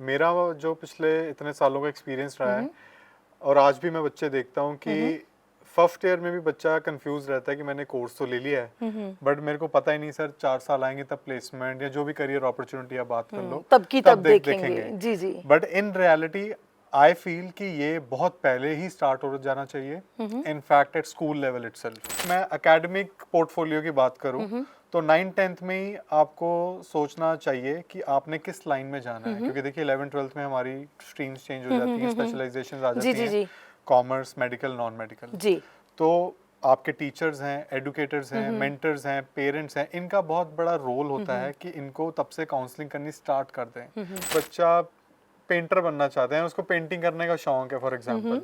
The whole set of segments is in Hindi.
मेरा जो पिछले इतने सालों का एक्सपीरियंस रहा है और आज भी मैं बच्चे देखता हूँ कि फर्स्ट ईयर में भी बच्चा कंफ्यूज रहता है कि मैंने कोर्स तो ले लिया है बट मेरे को पता ही नहीं सर 4 साल आएंगे तब प्लेसमेंट या जो भी करियर अपॉर्चुनिटी आप बात कर लो तब देखेंगे। जी जी। But in reality I feel कि ये बहुत पहले ही स्टार्ट हो जाना चाहिए, in fact at school level itself. मैं एकेडमिक पोर्टफोलियो की बात करूं तो 9th-10th में ही आपको सोचना चाहिए कि आपने किस लाइन में जाना है, क्योंकि देखिए 11th-12th में हमारी स्ट्रीम्स चेंज हो जाती हैं, स्पेशलाइजेशंस आ जाती हैं, कॉमर्स, मेडिकल, नॉन मेडिकल। जी। तो आपके टीचर्स हैं, एडुकेटर्स हैं, मेंटर्स हैं, पेरेंट्स हैं, इनका बहुत बड़ा रोल होता है कि इनको तब से काउंसलिंग करनी स्टार्ट कर दें। बच्चा पेंटर बनना चाहते हैं, उसको पेंटिंग करने का शौक है फॉर एग्जांपल,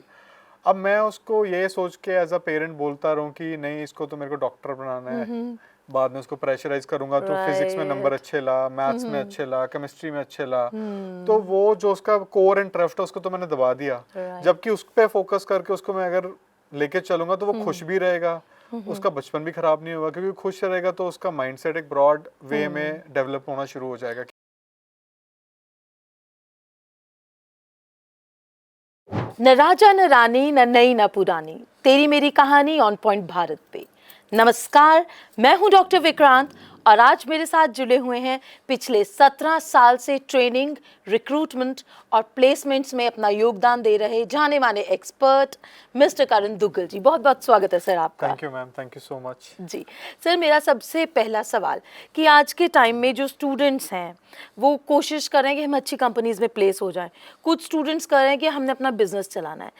अब मैं उसको ये सोच के एज अ पेरेंट बोलता रहूं कि नहीं इसको तो मेरे को डॉक्टर बनाना है, बाद में उसको प्रेशराइज करूंगा तो फिजिक्स में नंबर अच्छे ला, मैथ्स में अच्छे ला, केमिस्ट्री में अच्छे ला, तो वो जो उसका कोर इंटरेस्ट है उसको तो मैंने दबा दिया। जबकि उस पे फोकस करके उसको मैं अगर लेके चलूंगा तो वो खुश भी रहेगा, उसका बचपन भी खराब नहीं होगा, क्योंकि खुश रहेगा तो उसका माइंडसेट एक ब्रॉड वे में डेवलप होना शुरू हो जाएगा। न राजा न रानी, न नई न पुरानी, तेरी मेरी कहानी ऑन पॉइंट भारत पे। नमस्कार, मैं हूं डॉक्टर विक्रांत और आज मेरे साथ जुड़े हुए हैं पिछले 17 साल से ट्रेनिंग, रिक्रूटमेंट और प्लेसमेंट्स में अपना योगदान दे रहे जाने माने एक्सपर्ट मिस्टर करण दुग्गल जी। बहुत बहुत स्वागत है सर आपका। Thank you ma'am, thank you so much. जी सर, मेरा सबसे पहला सवाल कि आज के टाइम में जो स्टूडेंट्स हैं वो कोशिश कर रहे हैं कि हम अच्छी कंपनीज में प्लेस हो जाएं, कुछ स्टूडेंट्स कर रहे हैं कि हमने अपना बिजनेस चलाना है,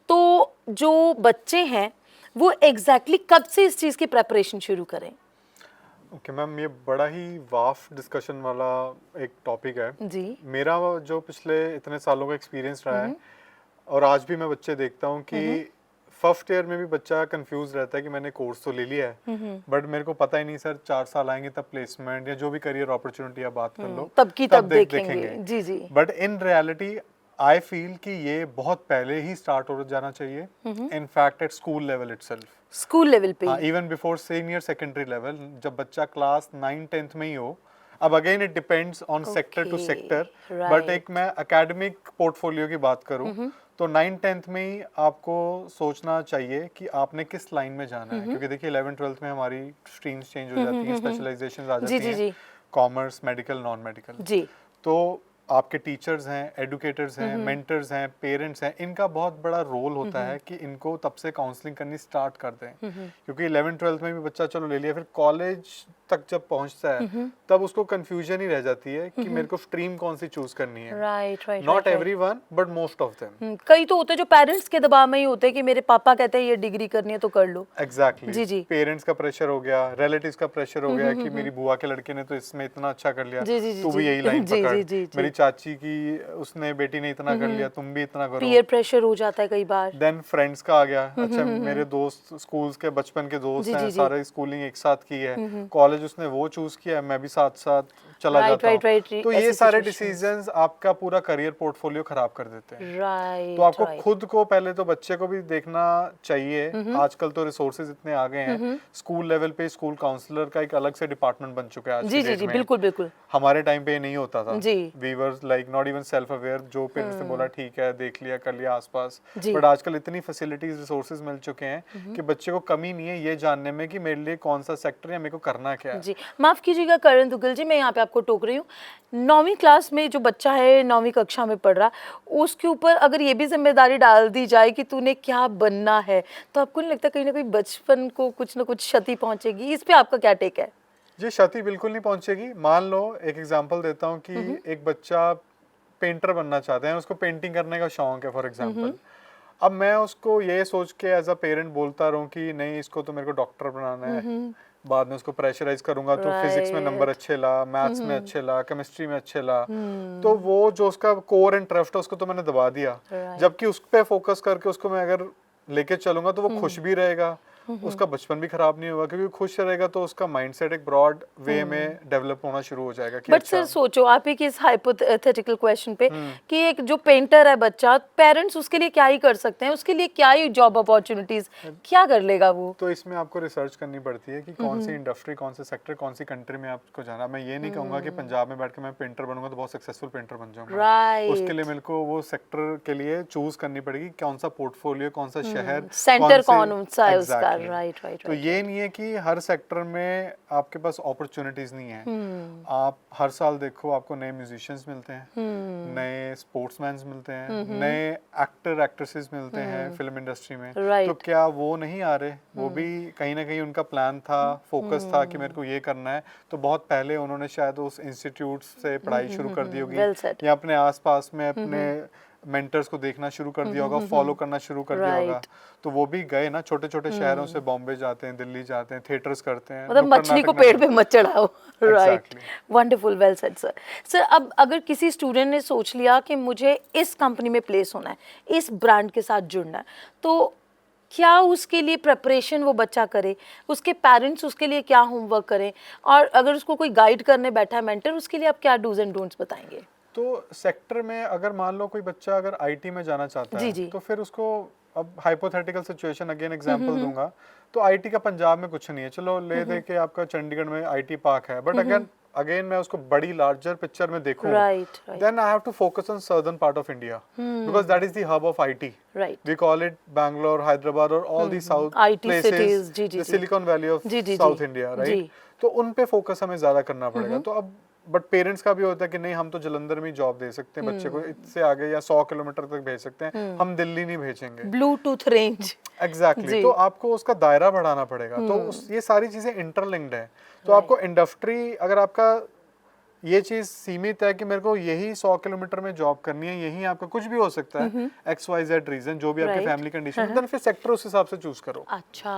तो जो बच्चे हैं वो एग्जैक्टली कब से इस चीज़ की प्रेपरेशन शुरू करें? ओके मैम, ये बड़ा ही वास्ट डिस्कशन वाला एक टॉपिक है जी। मेरा जो पिछले इतने सालों का एक्सपीरियंस रहा है और आज भी मैं बच्चे देखता हूँ कि फर्स्ट ईयर में भी बच्चा कंफ्यूज रहता है कि मैंने कोर्स तो ले लिया है बट मेरे को पता ही नहीं सर 4 साल आएंगे तब प्लेसमेंट या जो भी करियर अपॉर्चुनिटी आप बात कर लो तब देखेंगे। जी जी। But in reality I feel कि ये बहुत पहले ही स्टार्ट हो जाना चाहिए, in fact at school level itself. School level पे? Even before senior secondary level, जब बच्चा क्लास 9-10th में ही हो। अब again it depends on sector to sector, but एक मैं एकेडमिक पोर्टफोलियो की बात करूं तो 9-10th में ही आपको सोचना चाहिए कि आपने किस लाइन में जाना है, क्योंकि देखिए 11th-12th में हमारी स्ट्रीम्स चेंज हो जाती हैं, स्पेशलाइजेशंस आ जाती हैं, कॉमर्स, मेडिकल, नॉन मेडिकल। जी। तो आपके टीचर्स हैं, एडुकेटर्स हैं, मेंटर्स हैं, पेरेंट्स हैं, इनका बहुत बड़ा रोल होता है कि इनको तब से काउंसलिंग करनी स्टार्ट कर दें, क्योंकि 11th-12th में भी बच्चा चलो ले लिया, फिर कॉलेज तक जब पहुंचता है तब उसको कंफ्यूजन ही रह जाती है कि मेरे को स्ट्रीम कौन सी चूज करनी है। Right. Not everyone but most of them. कई तो होते हैं जो पेरेंट्स के दबाव में ही होते हैं कि मेरे पापा कहते हैं ये डिग्री करनी है तो कर लो। एग्जैक्टली। जी जी। पेरेंट्स का प्रेशर हो गया, रिलेटिव्स का प्रेशर हो गया कि मेरी बुआ के लड़के ने तो इसमें इतना अच्छा कर लिया, तू भी यही लाइन पकड़, मेरी चाची की उसने बेटी ने इतना कर लिया, तुम भी इतना करो। पीयर प्रेशर हो जाता है कई बार। देन फ्रेंड्स का आ गया, अच्छा मेरे दोस्त स्कूल्स के बचपन के दोस्त हैं, सारे स्कूलिंग एक साथ की है, कॉलेज उसने वो चूज किया, मैं भी साथ साथ चला जाता हूं। तो ये सारे डिसीजंस आपका पूरा करियर पोर्टफोलियो खराब कर देते हैं। तो आपको खुद को पहले तो बच्चे को भी देखना चाहिए। आजकल तो रिसोर्सेज इतने आ गए हैं, स्कूल लेवल पे स्कूल काउंसलर का एक अलग से डिपार्टमेंट बन चुका है आज जी जी। बिल्कुल बिल्कुल। हमारे टाइम पे ये नहीं होता था। We were like not even self aware, जो पेरेंट्स ने बोला ठीक है देख लिया कर लिया आसपास, बट आजकल इतनी फैसिलिटीज रिसोर्सेज मिल चुके हैं कि बच्चे को कमी नहीं है ये जानने में कि मेरे लिए कौन सा सेक्टर या मेरे को करना क्या है। जी माफ कीजिएगा करण दुग्गल जी, मैं यहाँ पे आपको टोक रही हूँ। 9वीं क्लास में जो बच्चा है, 9वीं कक्षा में पढ़ रहा, उसके ऊपर अगर ये भी जिम्मेदारी डाल दी जाए कि तूने क्या बनना है, तो आपको नहीं लगता कहीं ना कहीं बचपन को कुछ ना कुछ क्षति पहुंचेगी? इस पे आपका क्या टेक है? जी क्षति बिल्कुल नहीं पहुंचेगी। मान लो एक एग्जांपल देता हूँ कि एक बच्चा पेंटर बनना चाहते हैं, उसको पेंटिंग करने का शौक है फॉर एग्जांपल, अब मैं उसको ये सोच के एज अ पेरेंट बोलता रहूं कि नहीं इसको तो मेरे को डॉक्टर बनाना है, बाद में उसको प्रेशराइज करूंगा तो फिजिक्स में नंबर अच्छे ला, मैथ्स में अच्छे ला, केमिस्ट्री में अच्छे ला, तो वो जो उसका कोर इंटरेस्ट है उसको तो मैंने दबा दिया। जबकि उस पे फोकस करके उसको मैं अगर लेके चलूंगा तो वो खुश भी रहेगा, उसका बचपन भी खराब नहीं होगा, क्योंकि खुश रहेगा तो उसका माइंडसेट एक ब्रॉड वे में डेवलप होना शुरू हो जाएगा कि बट अच्छा। सर सोचो आप एक इस हाइपोथेटिकल क्वेश्चन पे कि एक जो पेंटर है बच्चा, पेरेंट्स उसके लिए क्या ही कर सकते हैं, उसके लिए क्या ही जॉब अपॉर्चुनिटीज क्या कर लेगा वो? तो इसमें आपको रिसर्च करनी पड़ती है कि कौन सी इंडस्ट्री, कौन से सेक्टर, कौन सी कंट्री में आपको जाना। मैं ये नहीं कहूंगा कि पंजाब में बैठ के मैं पेंटर बनूंगा तो बहुत सक्सेसफुल पेंटर बन जाऊंगा। राइट, उसके लिए मेरे को वो सेक्टर के लिए चूज करनी पड़ेगी, कौन सा पोर्टफोलियो, कौन सा शहर, सेंटर कौन सा है उसका। Right right. तो ये नहीं है कि हर सेक्टर में आपके पास अपॉर्चुनिटीज नहीं है। आप हर साल देखो आपको नए म्यूजिशियंस मिलते हैं, नए स्पोर्ट्समैन मिलते हैं, नए एक्टर एक्ट्रेसेस मिलते हैं फिल्म इंडस्ट्री में। तो क्या वो नहीं आ रहे? वो भी कहीं ना कहीं उनका प्लान था, फोकस था कि मेरे को ये करना है, तो बहुत पहले उन्होंने शायद उस इंस्टीट्यूट से पढ़ाई शुरू कर दी होगी, या अपने आसपास में अपने मेंटर्स को देखना शुरू कर दिया होगा, फॉलो करना शुरू कर दिया होगा। तो वो भी गए ना, छोटे छोटे शहरों से बॉम्बे जाते हैं, दिल्ली जाते हैं, थिएटर्स करते हैं। मतलब मछली को पेड़ पे मत चढ़ाओ। Right, wonderful, well said sir. Sir अब अगर किसी स्टूडेंट ने सोच लिया कि मुझे इस कंपनी में प्लेस होना है, इस ब्रांड के साथ जुड़ना है, तो क्या उसके लिए प्रिपरेशन वो बच्चा करे, उसके पेरेंट्स उसके लिए क्या होमवर्क करें, और अगर उसको कोई गाइड करने बैठा है मेंटर, उसके लिए आप क्या डूज एंड डोंट्स बताएंगे? तो सेक्टर में अगर मान लो कोई बच्चा अगर आईटी में जाना चाहता है, तो फिर उसको, अब हाइपोथेटिकल सिचुएशन अगेन एग्जांपल दूंगा, तो आईटी का पंजाब में कुछ नहीं है, चलो ले दे के आपका चंडीगढ़ में आईटी पार्क है, बट अगेन मैं उसको बड़ी लार्जर पिक्चर में देखूं, then I have to focus on southern part of India, because that is the hub of IT. Right. We call it Bangalore, Hyderabad, or all these south IT places, cities, the Silicon Valley of South India, right? तो उन पे फोकस हमें ज्यादा करना पड़ेगा। तो अब बट पेरेंट्स का भी होता है कि नहीं, हम तो जलंधर में जॉब दे सकते हैं बच्चे को, इससे आगे या 100 किलोमीटर तक भेज सकते हैं, हम दिल्ली नहीं भेजेंगे। Bluetooth range, exactly. तो आपको उसका दायरा बढ़ाना पड़ेगा। तो ये सारी चीजें इंटरलिंक्ड है। तो आपको इंडस्ट्री, अगर आपका ये चीज सीमित है कि मेरे को यही 100 किलोमीटर में जॉब करनी है, यही आपका कुछ भी हो सकता है, XYZ रीजन, जो भी आपकी फैमिली कंडीशन, देन फिर सेक्टर उस हिसाब से चूज करो। अच्छा,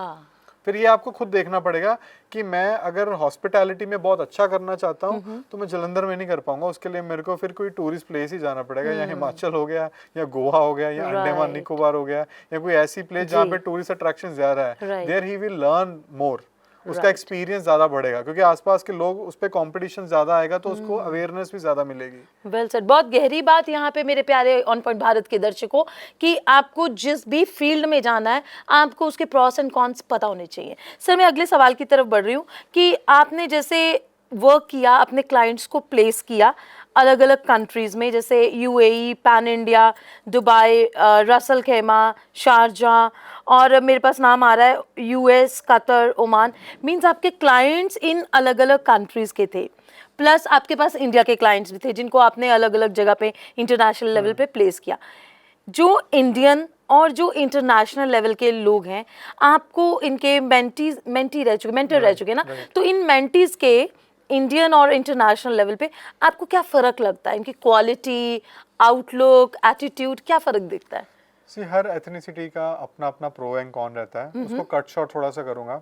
फिर ये आपको खुद देखना पड़ेगा कि मैं अगर हॉस्पिटैलिटी में बहुत अच्छा करना चाहता हूँ तो मैं जलंधर में नहीं कर पाऊंगा, उसके लिए मेरे को फिर कोई टूरिस्ट प्लेस ही जाना पड़ेगा, या हिमाचल हो गया, या गोवा हो गया, या अंडमान निकोबार हो गया, या कोई ऐसी प्लेस जहाँ पे टूरिस्ट अट्रैक्शन ज्यादा है। There he will learn more, उसका एक्सपीरियंस ज्यादा बढ़ेगा, क्योंकि आसपास के लोग, उस पे कंपटीशन ज्यादा आएगा, तो उसको अवेयरनेस भी ज्यादा मिलेगी। Well said. बहुत गहरी बात यहाँ पे मेरे प्यारे ऑन पॉइंट भारत के दर्शकों, कि आपको जिस भी फील्ड में जाना है, आपको उसके प्रॉस एंड कॉन्स पता होने चाहिए। सर मैं अगले सवाल की तरफ बढ़ रही हूँ कि आपने जैसे वर्क किया, अपने क्लाइंट्स को प्लेस किया अलग अलग कंट्रीज में, जैसे UAE, pan India, Dubai, Russell खेमा, शारजाह, और मेरे पास नाम आ रहा है US, कतर, ओमान। मींस आपके क्लाइंट्स इन अलग अलग कंट्रीज के थे, प्लस आपके पास इंडिया के क्लाइंट्स भी थे जिनको आपने अलग अलग जगह पे इंटरनेशनल लेवल पे प्लेस किया। जो इंडियन और जो इंटरनेशनल लेवल के लोग हैं, आपको इनके मेंटर रह चुके ना, तो इन मेंटीज के इंडियन और इंटरनेशनल लेवल पे आपको क्या फर्क लगता है? इनकी क्वालिटी, आउटलुक, एटीट्यूड, क्या फर्क दिखता है? सी, हर एथनिसिटी का अपना अपना प्रो एंड कॉन रहता है। उसको कट शॉर्ट थोड़ा सा करूंगा।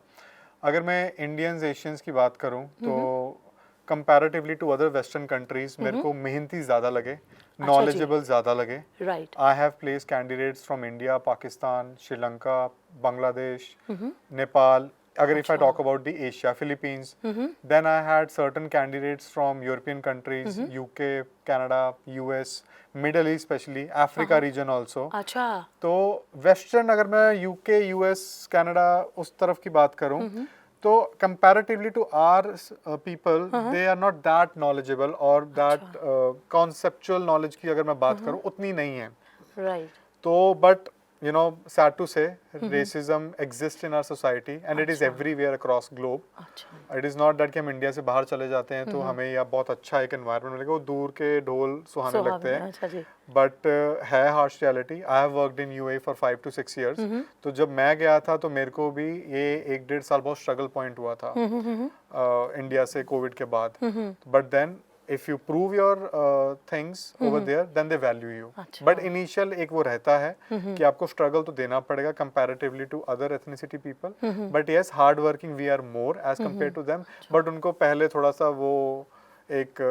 अगर मैं इंडियंस, एशियंस की बात करूं, तो comparatively to other western countries मेरे को मेहनती ज्यादा लगे, नॉलेजेबल ज्यादा लगे। Right. I have place candidates from India, Pakistan, Sri Lanka, Bangladesh, Nepal. Agar if I talk about the Asia, Philippines, then I had certain candidates from European countries, UK, Canada, US, Middle East especially, Africa region also. अच्छा। तो Western अगर मैं UK, US, Canada उस तरफ की बात करूं, तो comparatively to our people, they are not that knowledgeable or that conceptual knowledge की अगर मैं बात करूं, उतनी नहीं है। Right. तो but you know, sad to say, racism exists in our society and it is everywhere across globe. It is not that कि हम इंडिया से बाहर चले जाते हैं तो हमें यहाँ बहुत अच्छा एक एनवायरनमेंट मिलेगा, वो दूर के ढोल सुहाने लगते हैं, बट है harsh reality. I have worked in UAE for 5 to 6 years. तो जब मैं गया था तो मेरे को भी ये 1-1.5 साल बहुत स्ट्रगल पॉइंट हुआ था इंडिया से कोविड के बाद, but then if you prove your things over there, then they value you. But initial एक वो रहता है कि आपको struggle तो देना पड़ेगा comparatively to other ethnicity people. But yes, hard working we are more as compared to them. But उनको पहले थोड़ा सा वो एक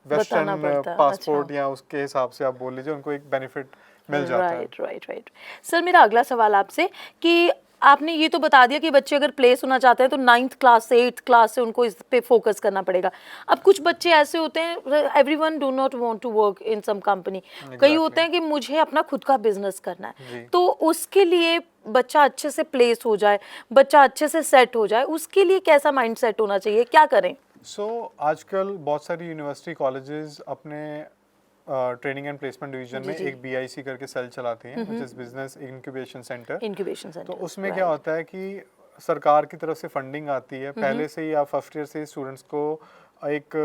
वेस्टर्न पासपोर्ट या उसके हिसाब से आप बोल लीजिए, उनको एक बेनिफिट मिल जाता है। राइट। सर मेरा अगला सवाल आपसे कि आपने ये तो बता दिया कि बच्चे अगर प्लेस होना चाहते हैं तो 9th क्लास से 8th क्लास से उनको इस पे फोकस करना पड़ेगा। अब कुछ बच्चे ऐसे होते हैं, everyone do not want to work in some company, कई होते हैं कि मुझे अपना खुद का बिजनेस करना है, तो उसके लिए बच्चा अच्छे से प्लेस हो जाए, बच्चा अच्छे से सेट हो जाए, उसके लिए कैसा माइंड सेट होना चाहिए, क्या करें? आजकल बहुत सारी यूनिवर्सिटी कॉलेजेस अपने ट्रेनिंग एंड प्लेसमेंट डिवीजन में एक BIC करके सेल चलाती हैं, which is business incubation centre. तो उसमें क्या होता है कि सरकार की तरफ से फंडिंग आती है, पहले से ही आप फर्स्ट ईयर से स्टूडेंट्स को एक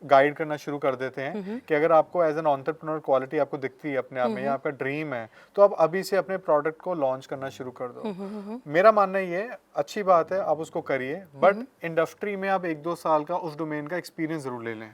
गाइड करना शुरू कर देते हैं कि अगर आपको एज एन एंटरप्रेन्योर क्वालिटी आपको दिखती है अपने आप में, या आपका ड्रीम है, तो आप अभी से अपने प्रोडक्ट को लॉन्च करना शुरू कर दो। मेरा मानना ये अच्छी बात है, आप उसको करिए, बट इंडस्ट्री में आप 1-2 साल का उस डोमेन का एक्सपीरियंस जरूर ले लें।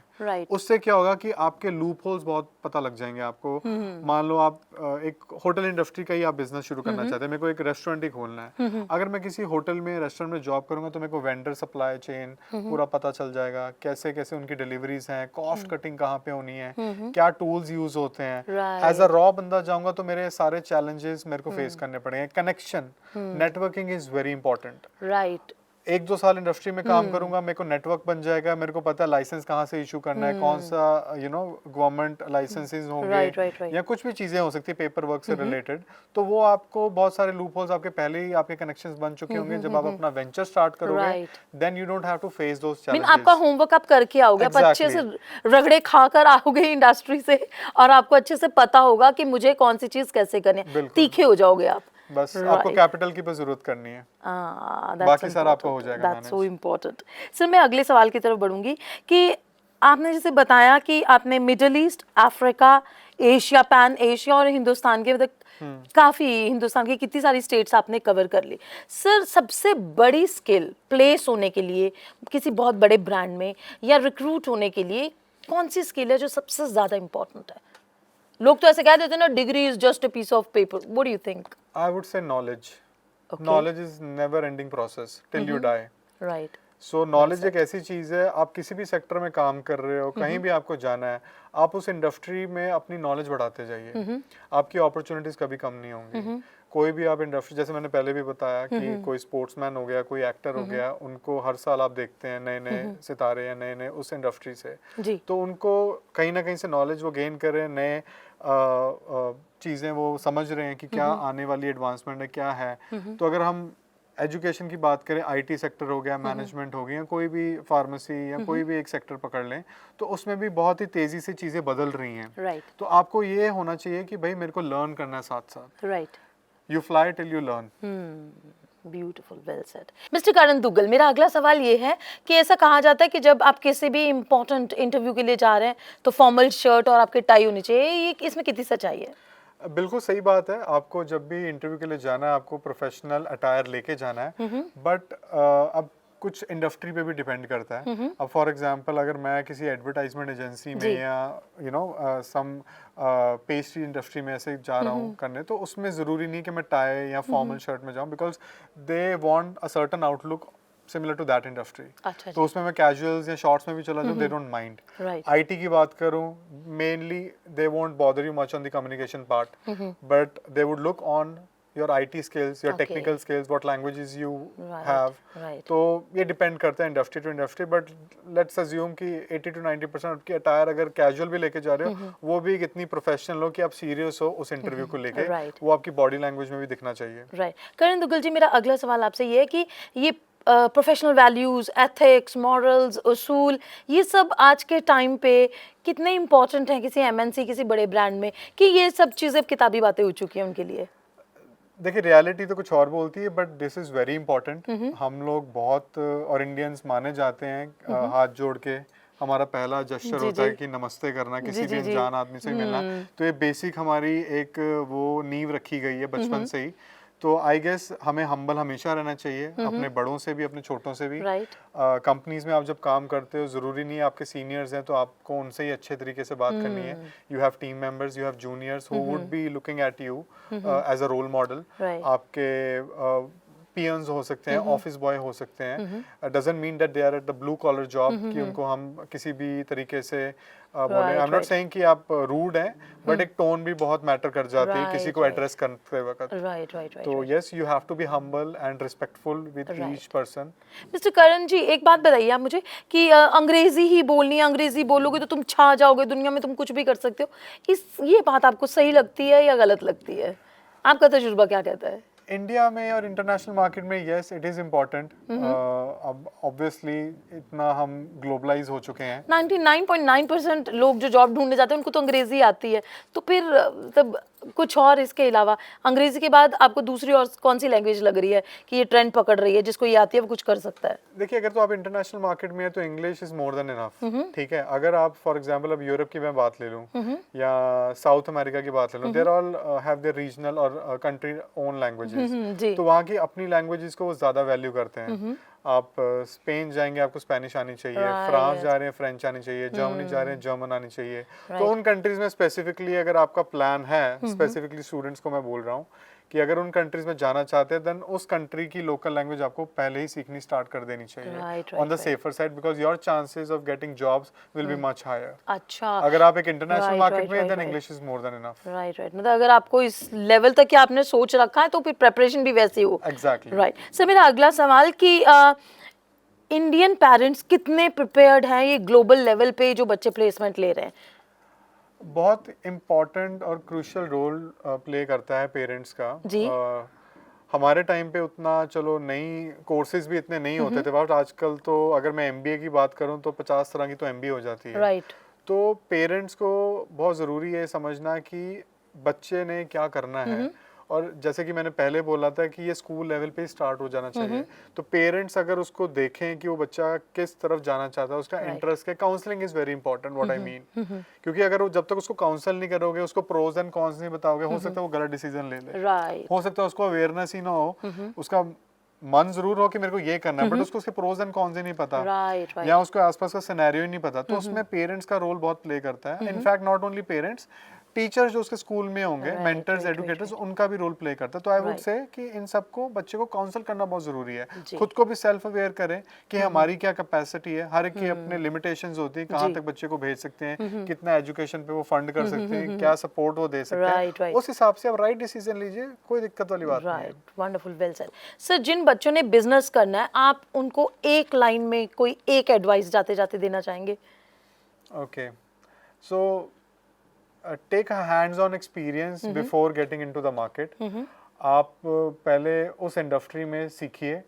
उससे क्या होगा कि आपके लूप होल्स बहुत पता लग जाएंगे आपको। मान लो आप एक होटल इंडस्ट्री का ही आप बिजनेस शुरू करना चाहते हैं, मेरे को एक रेस्टोरेंट ही खोलना है। अगर मैं किसी होटल में, रेस्टोरेंट में जॉब करूंगा तो मेरे को वेंडर सप्लाई चेन पूरा पता चल जाएगा, कैसे कैसे उनकी डिलीवरीज हैं, कॉस्ट कटिंग कहाँ पे होनी है, क्या टूल्स यूज होते हैं। एज अ रॉ बंदा जाऊंगा तो मेरे सारे चैलेंजेस मेरे को फेस करने पड़ेंगे। Connection, networking is very important. Right. 1-2 साल इंडस्ट्री में काम करूंगा, मेरे को नेटवर्क बन जाएगा, मेरे को पता है लाइसेंस कहाँ से इशू करना है, कौन सा गवर्नमेंट लाइसेंसेस होंगे, या कुछ भी चीजें हो सकती है पेपर वर्क से रिलेटेड। तो वो आपको बहुत सारे लूप होल्स आपके पहले ही आपके कनेक्शंस बन चुके होंगे। जब आप अपना वेंचर स्टार्ट करोगे, then you don't have to face those challenges. आपका होमवर्क आप करके आओगे, आप अच्छे से रगड़े खाकर आओगे इंडस्ट्री से, और आपको अच्छे से पता होगा कि मुझे कौन सी चीज कैसे करनी है, तीखे हो जाओगे आप। बस आपको कैपिटल की बस जरूरत करनी है, बाकी सारा आपको हो जाएगा। That's so important. सर मैं अगले सवाल की तरफ बढ़ूंगी कि आपने जैसे बताया कि आपने middle east, Africa, Asia, pan Asia और हिंदुस्तान के काफी, हिंदुस्तान की कितनी सारी स्टेट्स आपने कवर कर ली। सर सबसे बड़ी स्किल प्लेस होने के लिए किसी बहुत बड़े ब्रांड में या रिक्रूट होने के लिए कौन सी स्किल है जो सबसे ज्यादा इंपॉर्टेंट है? लोग तो ऐसे कह देते हैं ना, degree is just a piece of paper. What do you think? I would say knowledge. Knowledge is never ending process till you die. Right. So knowledge एक ऐसी चीज है, आप किसी भी सेक्टर में काम कर रहे हो, कहीं भी आपको जाना है, आप उस इंडस्ट्री में अपनी नॉलेज बढ़ाते जाइए, आपकी अपॉर्चुनिटीज कभी कम नहीं होंगी। कोई भी आप इंडस्ट्री, जैसे मैंने पहले भी बताया कि कोई स्पोर्ट्समैन हो गया, कोई एक्टर हो गया, उनको हर साल आप देखते हैं नए नए सितारे या नए नए उस इंडस्ट्री से, तो उनको कहीं ना कहीं से नॉलेज वो गेन कर रहे हैं, नए चीज़ें वो समझ रहे हैं कि क्या आने वाली एडवांसमेंट है, क्या है। तो अगर हम एजुकेशन की बात करें, IT सेक्टर हो गया, मैनेजमेंट हो गया, कोई भी फार्मेसी या कोई भी एक सेक्टर पकड़ लें, तो उसमें भी बहुत ही तेजी से चीज़ें बदल रही हैं। तो आपको ये होना चाहिए कि भाई मेरे को लर्न करना है साथ साथ। You fly till you learn. Beautiful, well said. Mister Karan Duggal, मेरा अगला सवाल ये है कि ऐसा कहा जाता है कि जब आप किसी भी इम्पोर्टेंट इंटरव्यू के लिए जा रहे हैं तो फॉर्मल शर्ट और आपके टाई होनी चाहिए, ये इसमें कितनी सच्चाई है? बिल्कुल सही बात है। आपको जब भी इंटरव्यू के लिए जाना है, आपको प्रोफेशनल अटायर लेके जाना है, बट अब कुछ इंडस्ट्री पे भी डिपेंड करता है। अब फॉर एग्जांपल अगर मैं किसी एडवर्टाइजमेंट एजेंसी में या सम पेस्ट्री इंडस्ट्री में ऐसे जा रहा हूँ करने, तो उसमें ज़रूरी नहीं कि मैं टाई या फॉर्मल शर्ट में जाऊँ, because they want a certain outlook similar to that industry. तो उसमें मैं कैजुअल्स या शॉर्ट्स में भी चला जाऊँ, दे डोंट माइंड। IT की बात करूँ, mainly they won't bother you much on the communication part, but they would look on your IT skills, your technical skills, what languages you have. तो ये डिपेंड करता है industry to industry, but let's assume कि 80 to 90% की अटायर अगर कैजुअल भी लेके जा रहे हो, वो भी इतनी प्रोफेशनल हो कि आप सीरियस हो उस इंटरव्यू को लेके, वो आपकी बॉडी लैंग्वेज में भी दिखना चाहिए। करण दुग्गल जी, मेरा अगला सवाल आपसे ये है कि ये प्रोफेशनल वैल्यूज, एथिक्स, मॉरल्स, उसूल, ये सब आज के टाइम पे कितने इंपॉर्टेंट हैं किसी MNC, किसी बड़े ब्रांड में, कि ये सब चीज़ें किताबी बातें हो चुकी हैं उनके लिए? देखिए, रियलिटी तो कुछ और बोलती है, but this is very important. हम लोग बहुत, और इंडियंस माने जाते हैं हाथ जोड़ के हमारा पहला जेस्चर होता है कि नमस्ते करना, किसी भी अनजान आदमी से मिलना। तो ये बेसिक हमारी एक वो नींव रखी गई है बचपन से ही। तो आई गेस हमें हम्बल हमेशा रहना चाहिए, अपने बड़ों से भी, अपने छोटों से भी। कंपनीज में आप जब काम करते हो, जरूरी नहीं है आपके सीनियर्स हैं तो आपको उनसे ही अच्छे तरीके से बात करनी है। You have team members, you have juniors who would be looking at you as a role model. आपके पियंस हो सकते हैं, ऑफिस बॉय हो सकते हैं, doesn't mean that they are at the blue collar job कि उनको हम किसी भी तरीके से बोले। आई एम नॉट सेइंग कि आप रूड हैं, बट एक टोन भी बहुत मैटर कर जाती है किसी को एड्रेस करते वक्त। राइट। तो yes, you have to be humble and respectful with each person. Mister Karan ji, एक बात बताइए आप मुझे कि अंग्रेजी ही बोलनी है, अंग्रेजी बोलोगे तो तुम छा जाओगे दुनिया में, तुम कुछ भी कर सकते हो, ये बात आपको सही लगती है या गलत लगती है? आपका तजुर्बा क्या कहता है? इंडिया में और इंटरनेशनल मार्केट में यस, इट इज़ इम्पॉर्टेंट। अब ऑब्वियसली इतना हम ग्लोबलाइज हो चुके हैं। 99.9% लोग जो जॉब ढूंढने जाते हैं उनको तो अंग्रेजी आती है, तो फिर तब कुछ और इसके अलावा अंग्रेजी के बाद आपको दूसरी और कौन सी लैंग्वेज लग रही है कि ये ट्रेंड पकड़ रही है, जिसको ये आती है वो कुछ कर सकता है? देखिए, अगर तो आप इंटरनेशनल मार्केट में है तो English is more than enough, ठीक है। अगर आप फॉर एग्जांपल अब यूरोप की मैं बात ले लूं या साउथ अमेरिका की बात ले लूं, there all have their regional और कंट्री ओन लैंग्वेजेस, तो वहाँ की अपनी लैंग्वेजेस को वो ज्यादा वैल्यू करते हैं। आप स्पेन जाएंगे, आपको स्पेनिश आनी चाहिए, फ्रांस जा रहे हैं फ्रेंच आनी चाहिए, जर्मनी जा रहे हैं जर्मन आनी चाहिए। तो उन कंट्रीज में स्पेसिफिकली अगर आपका प्लान है, स्पेसिफिकली स्टूडेंट्स को मैं बोल रहा हूँ कि अगर उन कंट्रीज में जाना चाहते हैं, देन उस कंट्री की लोकल लैंग्वेज आपको पहले ही सीखनी स्टार्ट कर देनी चाहिए on the safer side, because your chances of getting jobs will be much higher. अच्छा, अगर आप एक इंटरनेशनल मार्केट में, then English is more than enough. Right. मतलब अगर आपको इस लेवल तक की आपने सोच रखा है तो फिर प्रिपरेशन भी वैसी हो। Exactly, right. सर, मेरा अगला सवाल कि इंडियन पेरेंट्स कितने प्रिपेयर्ड हैं ये ग्लोबल लेवल पे जो बच्चे प्लेसमेंट ले रहे हैं? बहुत इम्पोर्टेंट और क्रूशियल रोल प्ले करता है पेरेंट्स का जी। हमारे टाइम पे उतना चलो नई कोर्सेज भी इतने नहीं होते थे, बट आजकल तो अगर मैं एमबीए की बात करूं तो 50 तरह की तो एमबीए हो जाती है। राइट। तो पेरेंट्स को बहुत ज़रूरी है समझना कि बच्चे ने क्या करना है, और जैसे कि मैंने पहले बोला था कि ये स्कूल लेवल पे स्टार्ट हो जाना चाहिए। तो पेरेंट्स अगर उसको देखें कि वो बच्चा किस तरफ जाना चाहता है, उसका इंटरेस्ट क्या, counselling is very important, what I mean, क्योंकि अगर वो जब तक उसको काउंसल नहीं करोगे, उसको प्रोज एंड कॉन्स नहीं बताओगे, हो सकता है वो गलत डिसीजन ले ले। हो सकता है उसको अवेयरनेस ही ना हो, उसका मन जरूर हो कि मेरे को ये करना है, बट उसको उसके प्रोज एंड कॉन्स ही नहीं पता, या उसको आसपास का सिनेरियो ही नहीं पता। तो उसमें पेरेंट्स का रोल बहुत प्ले करता है। In fact not only parents, teachers जो उसके स्कूल में होंगे, मेंटर्स, एजुकेटर्स, उनका भी रोल प्ले करता है। तो आई वुड से कि इन सबको बच्चे को काउंसल करना बहुत जरूरी है। खुद को भी सेल्फ अवेयर करें कि हमारी क्या कैपेसिटी है, हर एक की अपने लिमिटेशंस होती है, कहाँ तक बच्चे को भेज सकते हैं, कितना एजुकेशन पे वो फंड कर सकते हैं, क्या सपोर्ट वो दे सकते हैं, उस हिसाब से आप राइट डिसीजन लीजिए, कोई दिक्कत वाली बात नहीं है। Wonderful, well said. सर, जिन बच्चों ने बिजनेस करना है, आप उनको एक लाइन में कोई एक एडवाइस जाते जाते देना चाहेंगे? Okay, so take a hands on experience before getting into the market. आप पहले उस इंडस्ट्री में सीखिए,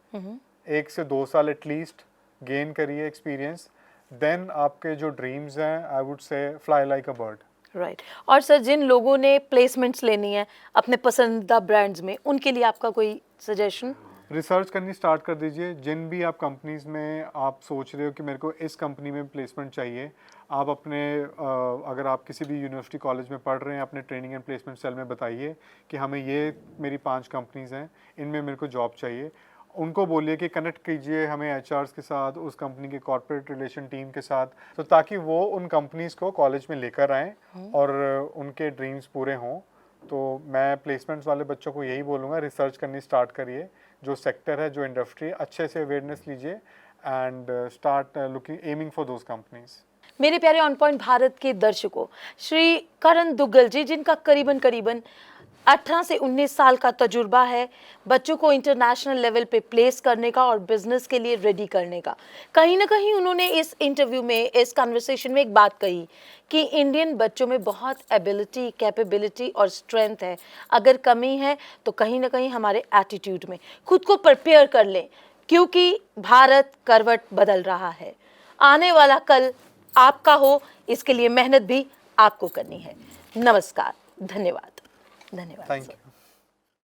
1 से 2 साल एटलीस्ट गेन करिए एक्सपीरियंस, देन आपके जो ड्रीम्स हैं, आई वुड से fly like a bird. Right. और सर, जिन लोगों ने प्लेसमेंट्स लेनी है अपने पसंदीदा ब्रांड्स में, उनके लिए आपका कोई सजेशन? रिसर्च करनी स्टार्ट कर दीजिए। जिन भी आप कंपनीज में आप सोच रहे हो कि मेरे को इस कंपनी में प्लेसमेंट चाहिए, आप अपने अगर आप किसी भी यूनिवर्सिटी कॉलेज में पढ़ रहे हैं, अपने ट्रेनिंग एंड प्लेसमेंट सेल में बताइए कि हमें ये मेरी 5 कंपनीज हैं, इनमें मेरे को जॉब चाहिए। उनको बोलिए कि कनेक्ट कीजिए हमें एचआर्स के साथ, उस कंपनी के कॉर्पोरेट रिलेशन टीम के साथ, तो ताकि वो उन कंपनीज को कॉलेज में लेकर आएँ और उनके ड्रीम्स पूरे हों। तो मैं प्लेसमेंट्स वाले बच्चों को यही बोलूँगा, रिसर्च करनी स्टार्ट करिए, जो सेक्टर है, जो इंडस्ट्री, अच्छे से अवेयरनेस लीजिए and start looking, aiming for those companies. मेरे प्यारे ऑन पॉइंट भारत के दर्शकों, श्री करण दुग्गल जी, जिनका करीबन 18 से 19 साल का तजुर्बा है बच्चों को इंटरनेशनल लेवल पे प्लेस करने का और बिजनेस के लिए रेडी करने का, कहीं ना कहीं उन्होंने इस इंटरव्यू में, इस कन्वर्सेशन में एक बात कही कि इंडियन बच्चों में बहुत एबिलिटी, कैपेबिलिटी और स्ट्रेंथ है। अगर कमी है तो कहीं ना कहीं हमारे एटीट्यूड में। खुद को प्रिपेयर कर लें, क्योंकि भारत करवट बदल रहा है। आने वाला कल आपका हो, इसके लिए मेहनत भी आपको करनी है। नमस्कार, धन्यवाद। Thank you.